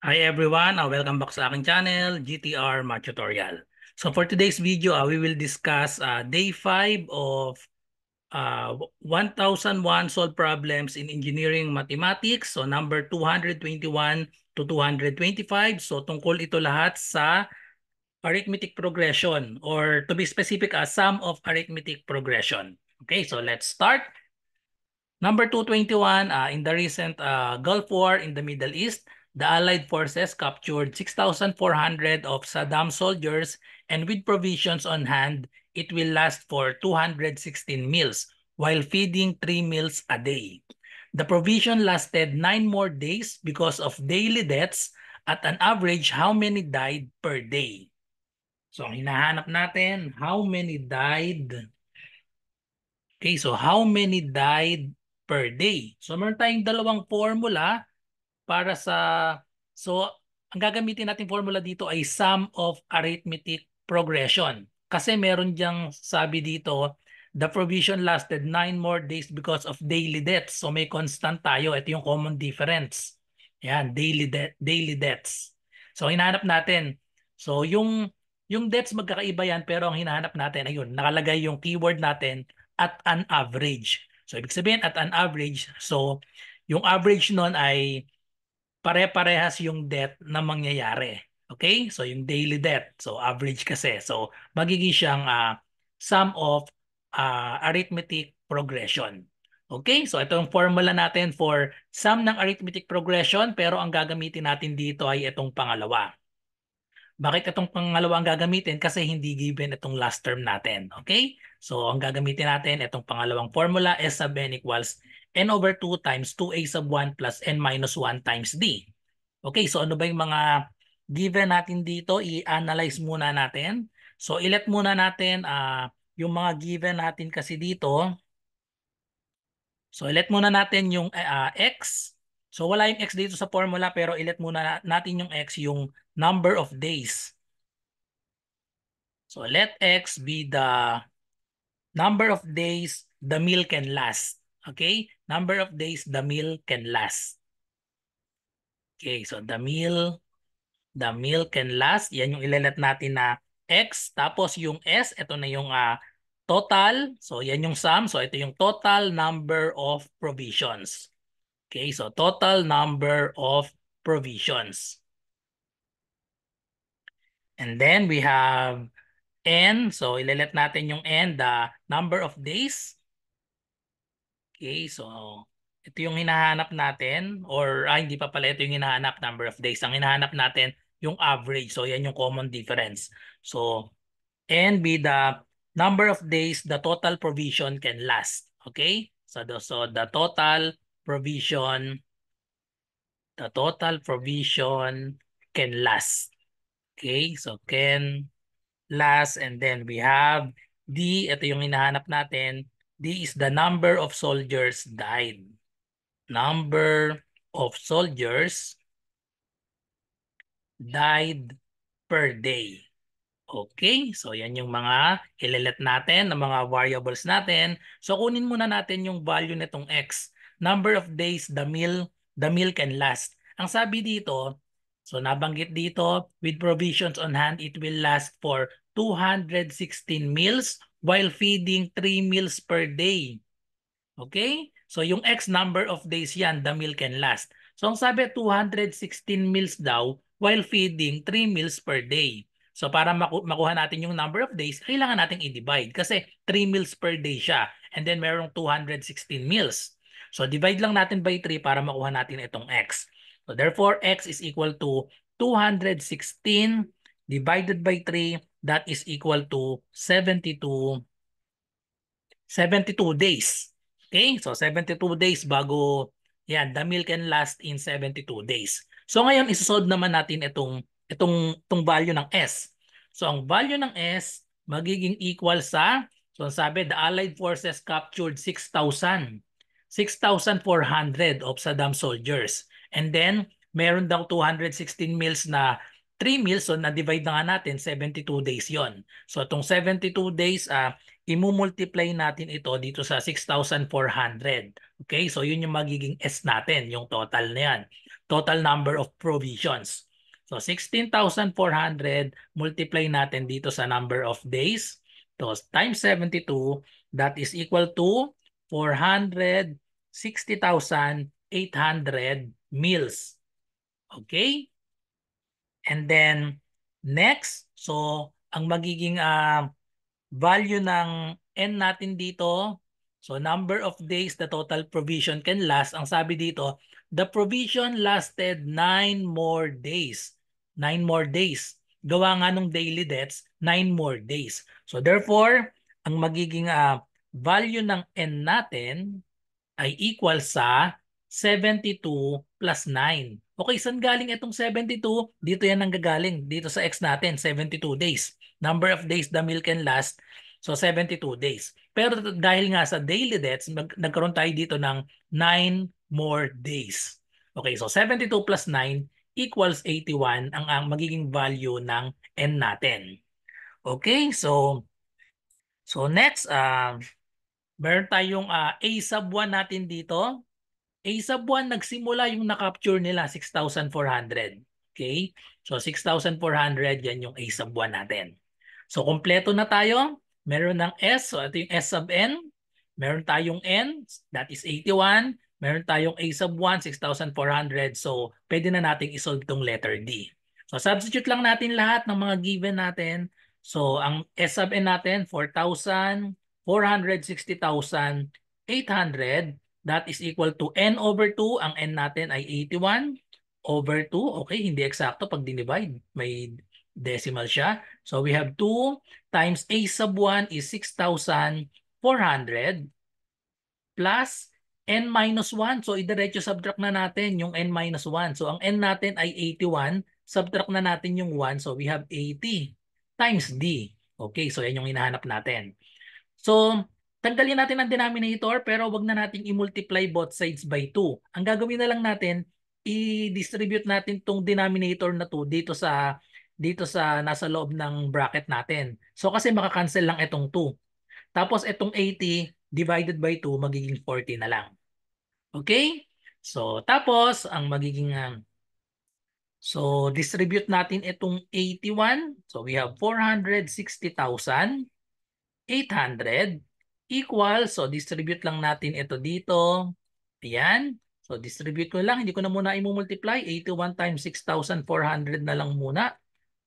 Hi everyone, welcome back sa aking channel, GTR Math Tutorial. So for today's video, we will discuss day 5 of 1001 solved problems in engineering mathematics. So number 221 to 225. So tungkol ito lahat sa arithmetic progression, or to be specific, sum of arithmetic progression. Okay, so let's start. Number 221, in the recent Gulf War in the Middle East, the Allied forces captured 6,400 of Saddam's soldiers, and with provisions on hand, it will last for 216 meals while feeding 3 meals a day. The provision lasted 9 more days because of daily deaths. At an average, how many died per day? So ang hinahanap natin, how many died. Okay, so how many died per day? So meron tayong dalawang formula para sa... So ang gagamitin natin formula dito ay sum of arithmetic progression. Kasi meron diyang sabi dito, the provision lasted 9 more days because of daily deaths. So may constant tayo. Ito yung common difference. Yan, daily deaths. So hinahanap natin. So yung deaths magkakaiba yan, pero ang hinahanap natin, ayun, nakalagay yung keyword natin at an average. So ibig sabihin at an average, so yung average nun ay pare-parehas yung debt na mangyayari. Okay? So yung daily debt, so average kasi. So magiging siyang sum of arithmetic progression. Okay? So ito yung formula natin for sum ng arithmetic progression, pero ang gagamitin natin dito ay itong pangalawa. Bakit itong pangalawa ang gagamitin? Kasi hindi given itong last term natin. Okay? So ang gagamitin natin, itong pangalawang formula, S sub n equals n over 2 times 2a sub 1 plus n minus 1 times d. Okay, so ano ba yung mga given natin dito? I-analyze muna natin. So ilet muna natin yung mga given natin kasi dito. So ilet muna natin yung x. So wala yung x dito sa formula, pero ilet muna natin yung x, yung number of days. So let x be the number of days the meal can last. Okay? Number of days the meal can last. Okay, so the meal can last. Yan yung ilalat natin na x. Tapos yung s, ito na yung total. So yan yung sum. So ito yung total number of provisions. Okay, so total number of provisions. And then we have n. So ilalat natin yung n, the number of days. Okay, so ito yung hinahanap natin, or hindi pa pala ito yung hinahanap, number of days. Ang hinahanap natin yung average. So yan yung common difference. So n be the number of days the total provision can last. Okay? So the total provision can last. Okay? So can last, and then we have D, ito yung hinahanap natin. D is the number of soldiers died. Number of soldiers died per day. Okay, so yan yung mga ilalet natin, ng mga variables natin. So kunin muna natin yung value nitong x. Number of days the meal can last. Ang sabi dito, so nabanggit dito, with provisions on hand, it will last for 216 meals while feeding 3 meals per day. Okay? So yung x number of days yan, the meal can last. So ang sabi, 216 meals daw while feeding 3 meals per day. So para makuha natin yung number of days, kailangan natin i-divide kasi 3 meals per day siya. And then merong 216 meals. So divide lang natin by 3 para makuha natin itong x. So therefore, x is equal to 216 divided by 3. That is equal to 72 days. Okay? So 72 days bago yan, the meal can last in 72 days. So ngayon isosolve naman natin itong value ng S. So ang value ng S magiging equal sa, so sabi the Allied forces captured 6,400 of Saddam soldiers. And then meron daw 216 meals na 3 meals, so na-divide na nga natin, 72 days yon. So itong 72 days, imumultiply natin ito dito sa 6,400. Okay, so yun yung magiging S natin, yung total na yan. Total number of provisions. So 16,400 multiply natin dito sa number of days. So times 72, that is equal to 460,800 meals. Okay? And then next, so ang magiging value ng N natin dito, so number of days the total provision can last. Ang sabi dito, the provision lasted 9 more days. 9 more days. Gawa nga nung daily deaths, 9 more days. So therefore, ang magiging value ng N natin ay equal sa 72 plus 9. Okay, saan galing itong 72? Dito yan nanggagaling. Dito sa X natin, 72 days. Number of days the meal can last. So 72 days. Pero dahil nga sa daily deaths, nagkaroon tayo dito ng 9 more days. Okay, so 72 plus 9 equals 81 ang magiging value ng N natin. Okay, so next, meron tayong A sub 1 natin dito. A sub 1, nagsimula yung na-capture nila, 6,400. Okay? So 6,400, yan yung A sub 1 natin. So kompleto na tayo. Meron ng S, so ito yung S sub N. Meron tayong N, that is 81. Meron tayong A sub 1, 6,400. So pwede na nating isolve itong letter D. So substitute lang natin lahat ng mga given natin. So ang S sub N natin, 4,000, 460,800. That is equal to N over 2. Ang N natin ay 81 over 2. Okay, hindi eksakto pag dinivide. May decimal siya. So we have 2 times A sub 1 is 6,400 plus N minus 1. So idiretso subtract na natin yung N minus 1. So ang N natin ay 81. Subtract na natin yung 1. So we have 80 times D. Okay, so yan yung hinahanap natin. So tanggalin natin ang denominator pero wag na nating i-multiply both sides by 2. Ang gagawin na lang natin, i-distribute natin tong denominator na 2 dito sa nasa loob ng bracket natin. So kasi makakancel lang itong 2. Tapos itong 80 divided by 2 magiging 40 na lang. Okay? So tapos ang magiging so distribute natin itong 81. So we have 460,800 equal. So distribute lang natin ito dito. Ayan. So distribute ko lang. Hindi ko na muna i-multiply. 81 times 6,400 na lang muna.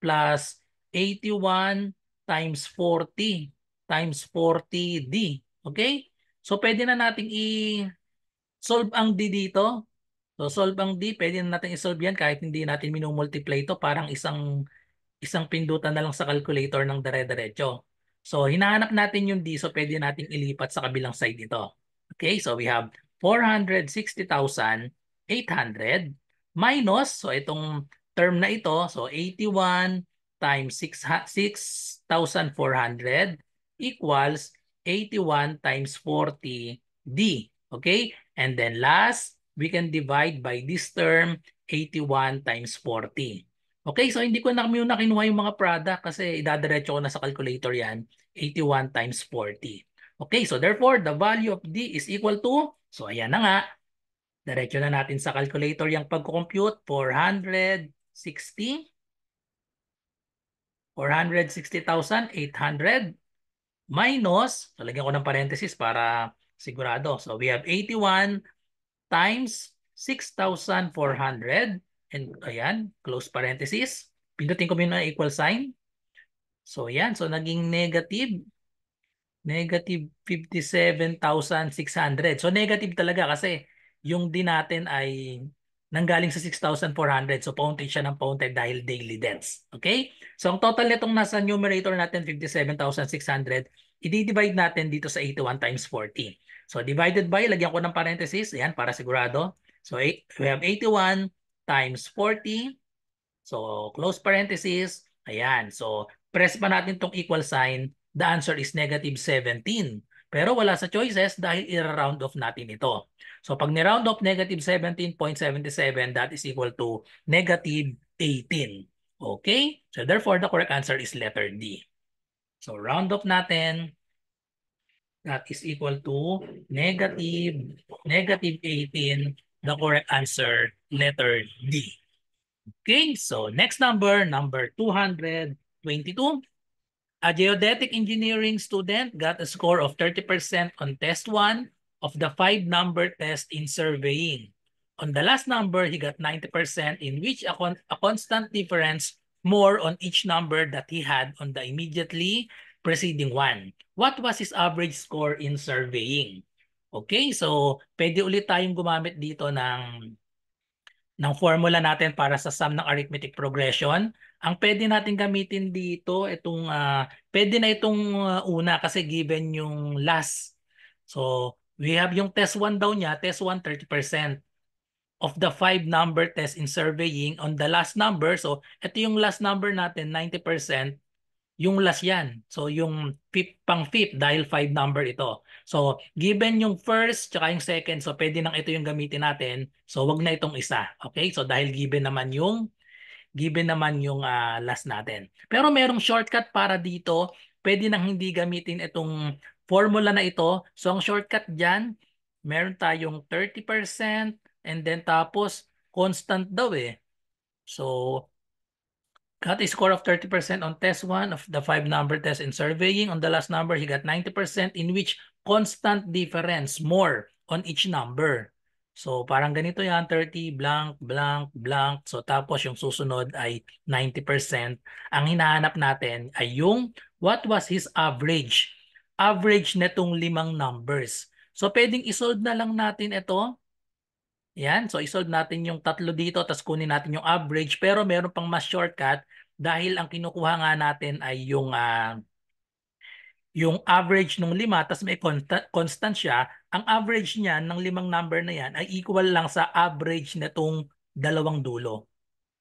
Plus 81 times 40 times 40D. Okay? So pwede na nating i-solve ang D dito. So solve ang D. Pwede na natin i-solve yan kahit hindi natin minumultiply ito. Parang isang pindutan na lang sa calculator ng dire-diretso. So hinahanap natin yung D, so pwede nating ilipat sa kabilang side ito. Okay, so we have 460,800 minus, so itong term na ito, so 81 times 6,400 equals 81 times 40D. Okay, and then last, we can divide by this term, 81 times 40. Okay, so hindi ko na muna kinuha yung mga product kasi idadiretso ko na sa calculator yan, 81 times 40. Okay, so therefore, the value of D is equal to, so ayan na nga, diretso na natin sa calculator yung pag-compute, 460,800 minus, so lagyan ko ng parenthesis para sigurado. So we have 81 times 6,400 and ayan, close parenthesis. Pindutin ko muna equal sign. So ayan, so naging negative 57,600. So negative talaga kasi yung din natin ay nanggaling sa 6,400. So paunted siya ng paunted dahil daily deaths. Okay? So ang total nitong nasa numerator natin 57,600, i-divide natin dito sa 81 times 40. So divided by, lagyan ko ng parenthesis, ayan para sigurado. So we have 81 times 40. So close parenthesis, ayan. So press pa natin tong equal sign. The answer is negative 17. Pero wala sa choices dahil i-round off natin ito. So pag ni-round off negative 17.77, that is equal to negative 18. Okay? So therefore, the correct answer is letter D. So round off natin. That is equal to negative 18. The correct answer, letter D. Okay, so next number 222. A geodetic engineering student got a score of 30% on test 1 of the 5-number test in surveying. On the last number, he got 90%, in which a constant difference more on each number that he had on the immediately preceding one. What was his average score in surveying? Okay, so pwede ulit tayong gumamit dito ng formula natin para sa sum ng arithmetic progression. Ang pwede natin gamitin dito, pwede na itong una kasi given yung last. So, we have yung test 1 daw niya, test 1, 30% of the 5-number test in surveying on the last number. So, ito yung last number natin, 90%. Yung last yan. So yung pang fifth dahil 5 number ito. So given yung first tsaka yung second, so pwede nang ito yung gamitin natin. So wag na itong isa. Okay? So dahil given naman yung last natin. Pero merong shortcut para dito. Pwede nang hindi gamitin itong formula na ito. So ang shortcut diyan, meron tayong 30% and then tapos constant daw eh. So got a score of 30% on test 1 of the 5-number test in surveying. On the last number, he got 90%, in which constant difference more on each number. So parang ganito yan, 30, blank, blank, blank. So tapos yung susunod ay 90%. Ang hinahanap natin ay yung what was his average. Average netong 5 numbers. So pwedeng isolve na lang natin ito. Yan, so isolve natin yung tatlo dito tapos kunin natin yung average, pero meron pang mas shortcut dahil ang kinukuha nga natin ay yung average ng 5 tapos may constant siya. Ang average niyan ng 5 number na yan ay equal lang sa average nitong dalawang dulo.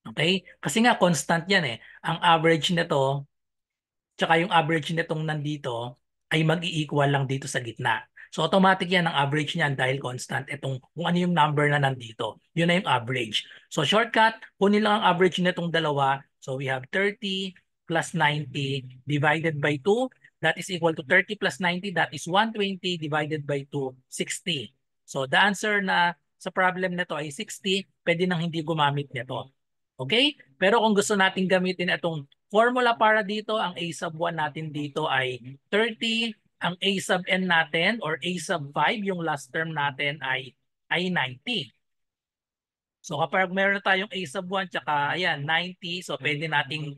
Okay? Kasi nga constant yan eh. Ang average nito tsaka yung average nitong nandito ay mag-i-equal lang dito sa gitna. So automatic yan ang average niyan dahil constant itong kung ano yung number na nandito. Yun na yung average. So shortcut, kunin lang ang average nitong dalawa. So we have 30 plus 90 divided by 2. That is equal to 30 plus 90. That is 120 divided by 2, 60. So the answer na sa problem nito ay 60. Pwede nang hindi gumamit nito. Okay? Pero kung gusto natin gamitin itong formula para dito, ang a sub 1 natin dito ay 30. Ang a sub n natin or a sub 5, yung last term natin ay 90. So kapag meron na tayong a sub 1 tsaka ayan, 90, so pwede nating,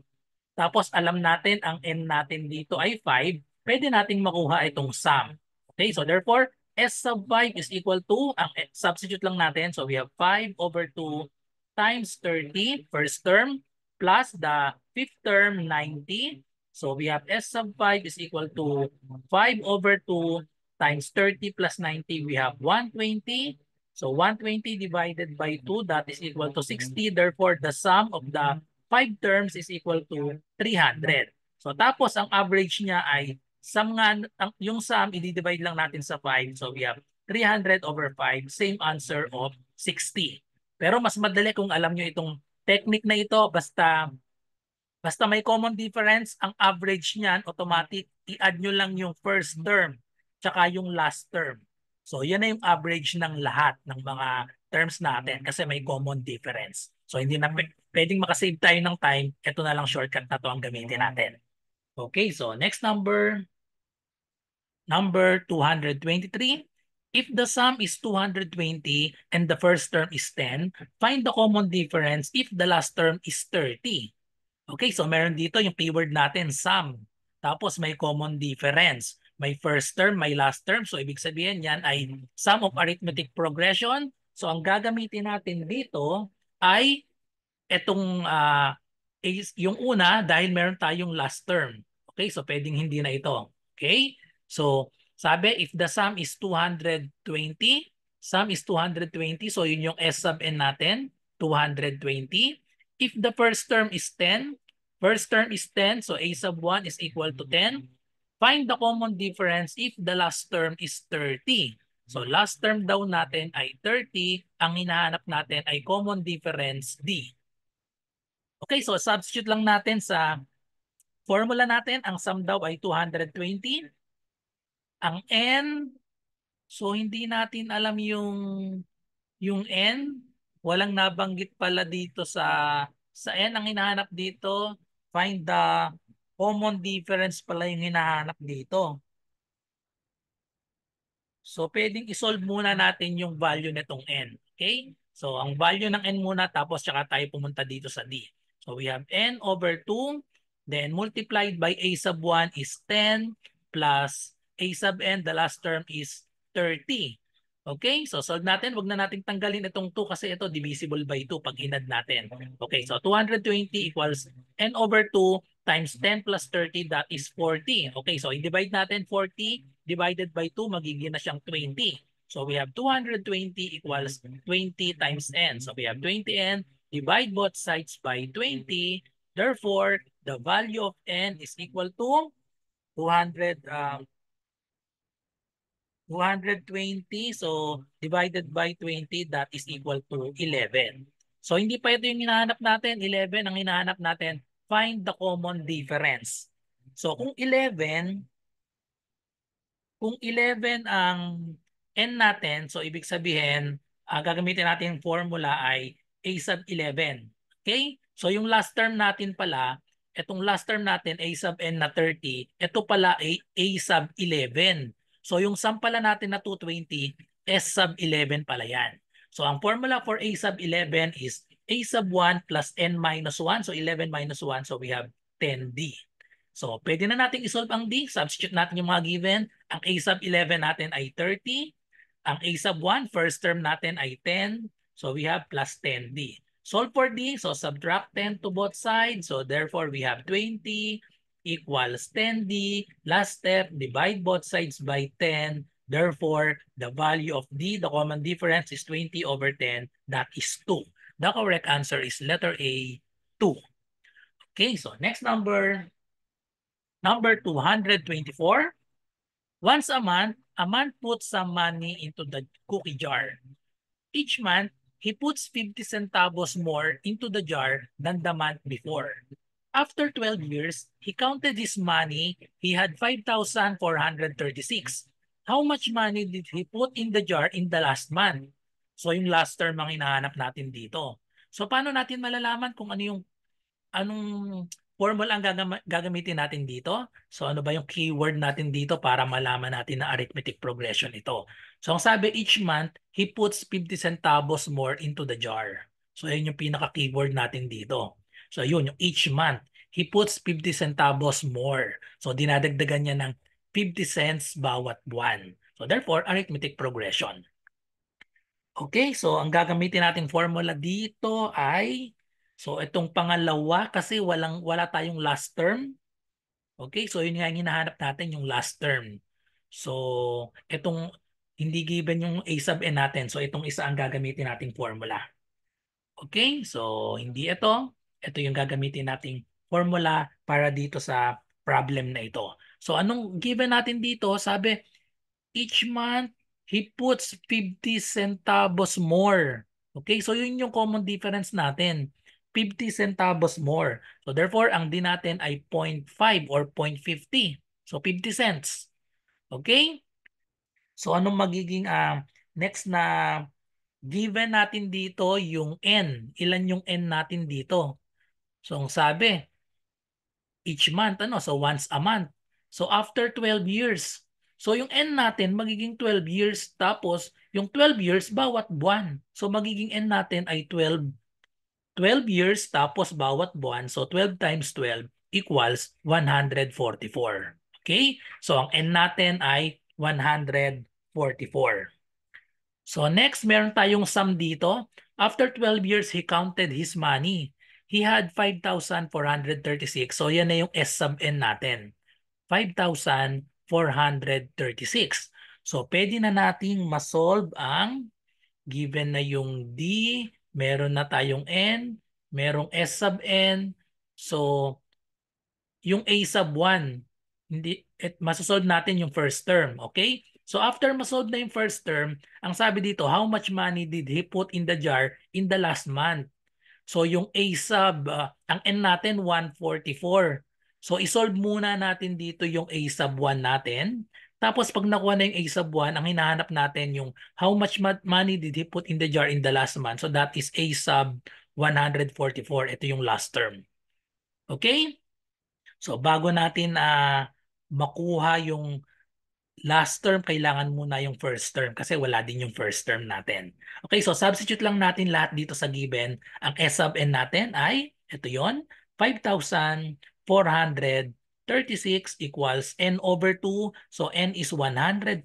tapos alam natin ang n natin dito ay 5, pwede nating makuha itong sum. Okay, so therefore, s sub 5 is equal to, ang substitute lang natin, so we have 5 over 2 times 30, first term, plus the fifth term, 90. So we have s sub 5 is equal to 5 over 2 times 30 plus 90, we have 120. So 120 divided by 2, that is equal to 60. Therefore, the sum of the 5 terms is equal to 300. So tapos ang average niya ay yung sum i-divide lang natin sa 5. So we have 300 over 5, same answer of 60. Pero mas madali kung alam nyo itong technique na ito, basta may common difference, ang average niyan automatic, i-add nyo lang yung first term tsaka yung last term. So yan na yung average ng lahat ng mga terms natin kasi may common difference. So hindi na pwedeng makasave tayo ng time, ito na lang shortcut na to ang gamitin natin. Okay, so next number 223. If the sum is 220 and the first term is 10, find the common difference if the last term is 30. Okay, so meron dito yung keyword natin, sum. Tapos may common difference. May first term, may last term. So ibig sabihin yan ay sum of arithmetic progression. So ang gagamitin natin dito ay itong yung una dahil meron tayong last term. Okay, so pwedeng hindi na ito. Okay, so sabi if the sum is 220, sum is 220, so yun yung S sub n natin, 220. If the first term is 10, first term is 10, so A sub 1 is equal to 10. Find the common difference if the last term is 30. So last term daw natin ay 30, ang hinahanap natin ay common difference D. Okay, so substitute lang natin sa formula natin, ang sum daw ay 220. Ang N, so hindi natin alam yung N. Walang nabanggit pala dito sa N. Ang hinahanap dito, find the common difference pala yung hinahanap dito. So, pwedeng isolve muna natin yung value nitong n. Okay? So, ang value ng n muna tapos tsaka tayo pumunta dito sa d. So, we have n over 2, then multiplied by a sub 1 is 10 plus a sub n, the last term is 30. Okay? So, solve natin. Wag na natin tanggalin itong 2 kasi ito divisible by 2 pag inad natin. Okay, so 220 equals n over 2 times 10 plus 30, that is 40. Okay, so i-divide natin 40 divided by 2, magiging na siyang 20. So we have 220 equals 20 times n. So we have 20n, divide both sides by 20. Therefore, the value of n is equal to 220. So divided by 20, that is equal to 11. So hindi pa ito yung hinahanap natin. 11 ang hinahanap natin. Find the common difference. So kung 11 ang n natin, so ibig sabihin, gagamitin natin yung formula ay a sub 11. Okay? So yung last term natin pala, itong last term natin, a sub n na 30, ito pala ay a sub 11. So yung sum pala natin na 220, s sub 11 pala yan. So ang formula for a sub 11 is a sub 1 plus n minus 1. So 11 minus 1, so we have 10d. So, pwede na natin isolve ang D. Substitute natin yung mga given. Ang A sub 11 natin ay 30. Ang A sub 1, first term natin ay 10. So, we have plus 10D. Solve for D. So, subtract 10 to both sides. So, therefore, we have 20 equals 10D. Last step, divide both sides by 10. Therefore, the value of D, the common difference, is 20 over 10. That is 2. The correct answer is letter A, 2. Okay, so next number. Number 224, once a man puts some money into the cookie jar. Each month, he puts 50 centavos more into the jar than the month before. After 12 years, he counted his money. He had 5,436. How much money did he put in the jar in the last month? So yung last term ang hinahanap natin dito. So paano natin malalaman kung anong formula ang gagamitin natin dito? So ano ba yung keyword natin dito para malaman natin na arithmetic progression ito? So ang sabi, each month, he puts 50 centavos more into the jar. So yun yung pinaka-keyword natin dito. So yun, yung each month, he puts 50 centavos more. So dinadagdagan niya ng 50 cents bawat buwan. So therefore, arithmetic progression. Okay, so ang gagamitin nating formula dito ay, so itong pangalawa kasi wala tayong last term. Okay, so yun nga yung hinahanap natin, yung last term. So itong hindi given yung a sub n natin. So itong isa ang gagamitin nating formula. Okay, so hindi ito. Ito yung gagamitin nating formula para dito sa problem na ito. So anong given natin dito? Sabi, each month, he puts 50 centavos more. Okay, so yun yung common difference natin. 50 centavos more. So therefore, ang din natin ay 0.5 or 0.50. So 50 cents. Okay? So anong magiging next na given natin dito yung N. Ilan yung N natin dito? So ang sabi, each month, so once a month. So after 12 years, so yung N natin magiging 12 years tapos yung 12 years bawat buwan. So magiging N natin ay 12 years tapos bawat buwan. So 12 times 12 equals 144. Okay? So ang N natin ay 144. So next, meron tayong sum dito. After 12 years, he counted his money. He had 5,436. So yan na yung S sub n natin. 5,436. So pwede na nating masolve ang given na yung D, meron na tayong N, merong S sub n. So yung A sub 1, masosolve natin yung first term. Okay? So after masolve na yung first term, ang sabi dito, how much money did he put in the jar in the last month? So yung A sub, ang N natin 144. So isolve muna natin dito yung A sub 1 natin. Tapos pag nakuha na yung A sub 1, ang hinahanap natin yung how much money did he put in the jar in the last month. So that is A sub 144. Ito yung last term. Okay? So bago natin makuha yung last term, kailangan muna yung first term kasi wala din yung first term natin. Okay, so substitute lang natin lahat dito sa given. Ang S sub n natin ay, ito yon, 5,436 equals n over 2. So n is 144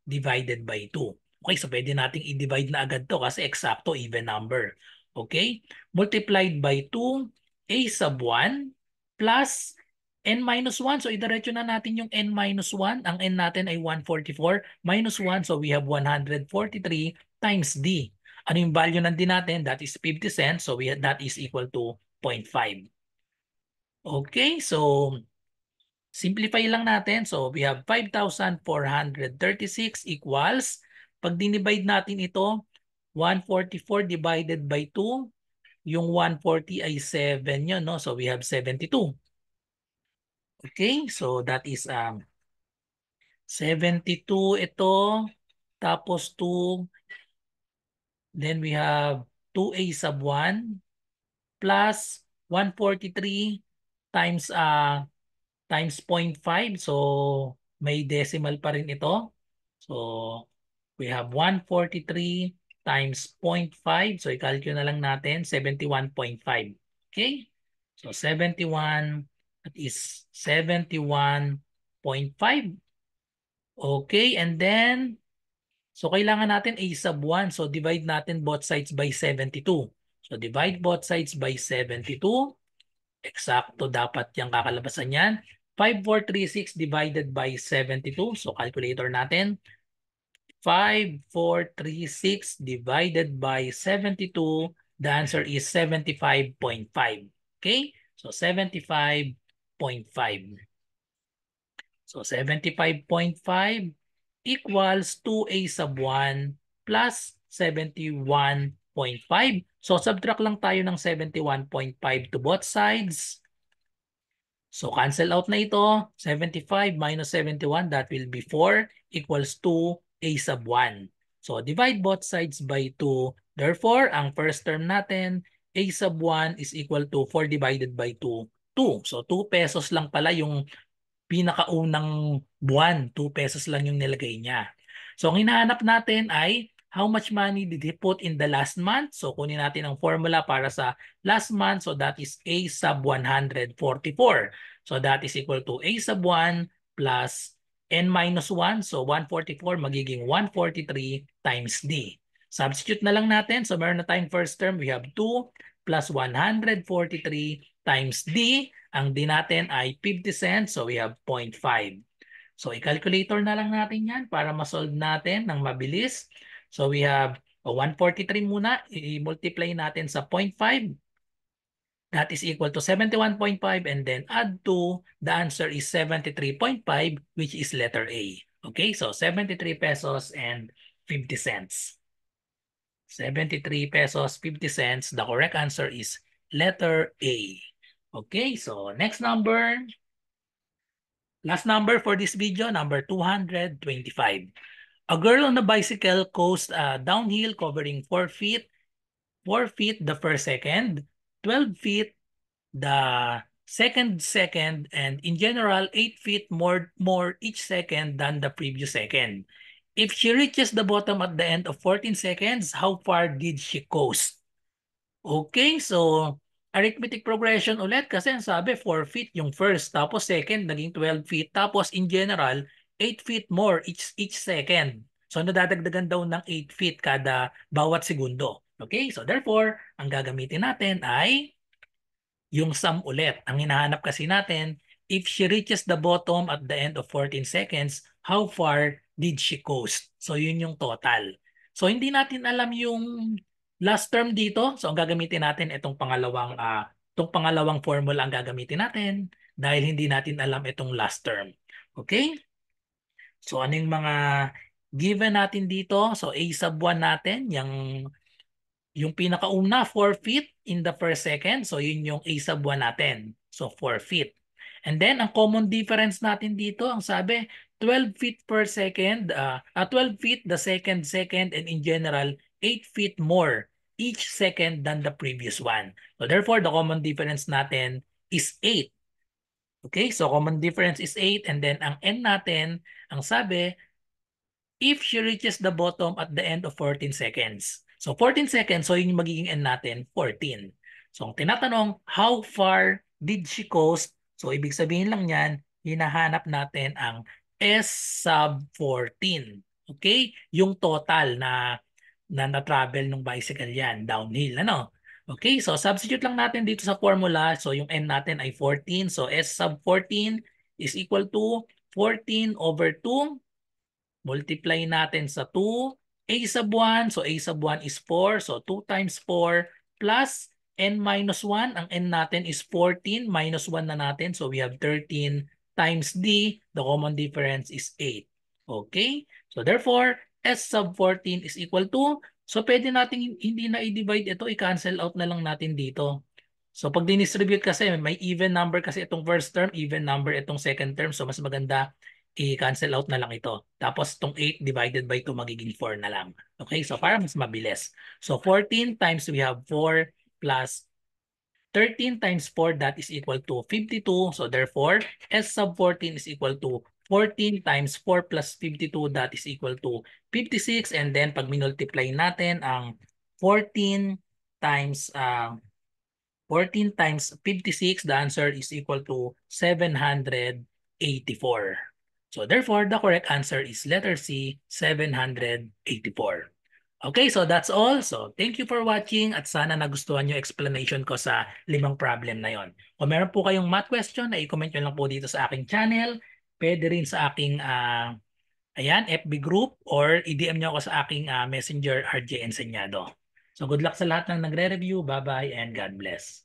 divided by 2. Okay, so pwede nating i-divide na agad to kasi eksakto even number. Okay, multiplied by 2, a sub 1 plus n minus 1. So idiretso na natin yung n minus 1. Ang n natin ay 144 minus 1. So we have 143 times d. Ano yung value ng d natin? That is 50 cents. So that is equal to 0.5. Okay, so simplify lang natin. So we have 5,436 equals, pag dinivide natin ito, 144 divided by 2, yung 140 ay 7 yun, no? So we have 72. Okay, so that is 72 ito, tapos 2, then we have 2a sub 1 plus 143 times times 0.5. So may decimal pa rin ito. So we have 143 times 0.5. So i-calculate na lang natin 71.5. Okay? So 71, that is 71.5. Okay, and then so kailangan natin a sub 1. So divide natin both sides by 72. So divide both sides by 72. Eksakto dapat yung kakalabasan yan. 5,436 divided by 72. So calculator natin. 5,436 divided by 72. The answer is 75.5. Okay? So 75.5. So 75.5 equals 2a sub 1 plus 71.5. So subtract lang tayo ng 71.5 to both sides. So cancel out na ito. 75 minus 71, that will be 4 equals 2a sub 1. So divide both sides by 2. Therefore, ang first term natin, a sub 1 is equal to 4 divided by 2, 2. So 2 pesos lang pala yung pinakaunang buwan, 2 pesos lang yung nilagay niya. So ang hinahanap natin ay how much money did he put in the last month? So kunin natin ang formula para sa last month. So that is a sub 144. So that is equal to a sub 1 plus n minus 1. So 144 magiging 143 times d. Substitute na lang natin. So meron na tayong first term. We have 2 plus 143 times d. Ang d natin ay 50 cents. So we have 0.5. So i-calculator na lang natin yan para ma-solve natin ng mabilis. So we have 143 muna. I-multiply natin sa 0.5. That is equal to 71.5 and then add 2. The answer is 73.5, which is letter A. Okay, so 73 pesos and 50 cents. 73 pesos 50 cents. The correct answer is letter A. Okay, so next number. Last number for this video, number 225. A girl on a bicycle coast downhill covering 4 feet, 4 feet the first second, 12 feet the second, and in general, 8 feet more each second than the previous second. If she reaches the bottom at the end of 14 seconds, how far did she coast? Okay, so arithmetic progression ulit kasi ang sabi 4 feet yung first, tapos second naging 12 feet, tapos in general 8 feet more each second. So nadadagdagan daw ng 8 feet kada bawat segundo. Okay, so therefore, ang gagamitin natin ay yung sum ulit. Ang hinahanap kasi natin, if she reaches the bottom at the end of 14 seconds, how far did she coast? So yun yung total. So hindi natin alam yung last term dito. So ang gagamitin natin itong pangalawang formula ang gagamitin natin dahil hindi natin alam itong last term. Okay? So ano yung mga given natin dito? So A sub 1 natin, yung pinakauna 4 feet in the first second. So yun yung A sub 1 natin. So 4 feet. And then ang common difference natin dito, ang sabi 12 feet per second, 12 feet the second, and in general, 8 feet more each second than the previous one. So therefore, the common difference natin is 8. Okay, so common difference is 8 and then ang n natin, ang sabi, if she reaches the bottom at the end of 14 seconds. So 14 seconds, so yun yung magiging n natin, 14. So ang tinatanong, how far did she coast? So ibig sabihin lang yan, hinahanap natin ang S sub 14. Okay? Yung total na na-travel ng bicycle yan, downhill, ano? Okay, so substitute lang natin dito sa formula. So yung n natin ay 14. So S sub 14 is equal to 14 over 2. Multiply natin sa 2. A sub 1. So A sub 1 is 4. So 2 times 4 plus n minus 1. Ang n natin is 14. Minus 1 na natin. So we have 13 times D. The common difference is 8. Okay? So therefore, S sub 14 is equal to, so pwede natin hindi na i-divide ito, i-cancel out na lang natin dito. So pag dinistribute kasi, may even number kasi itong first term, even number itong second term. So mas maganda i-cancel out na lang ito. Tapos itong 8 divided by 2 magiging 4 na lang. Okay, so para mas mabilis. So 14 times we have 4 plus 13 times 4, that is equal to 52. So therefore, S sub 14 is equal to 14 times 4 plus 52, that is equal to 56. And then pag minultiply natin ang 14 times 14 times 56, the answer is equal to 784. So therefore, the correct answer is letter C, 784. Okay, so that's all. So thank you for watching at sana nagustuhan nyo explanation ko sa 5 problem na yon. Kung meron po kayong math question, na i-comment nyo lang po dito sa aking channel. Pwede rin sa aking FB group or i-DM nyo ako sa aking Messenger RJ Enseñado. So good luck sa lahat ng nagre-review. Bye-bye and God bless.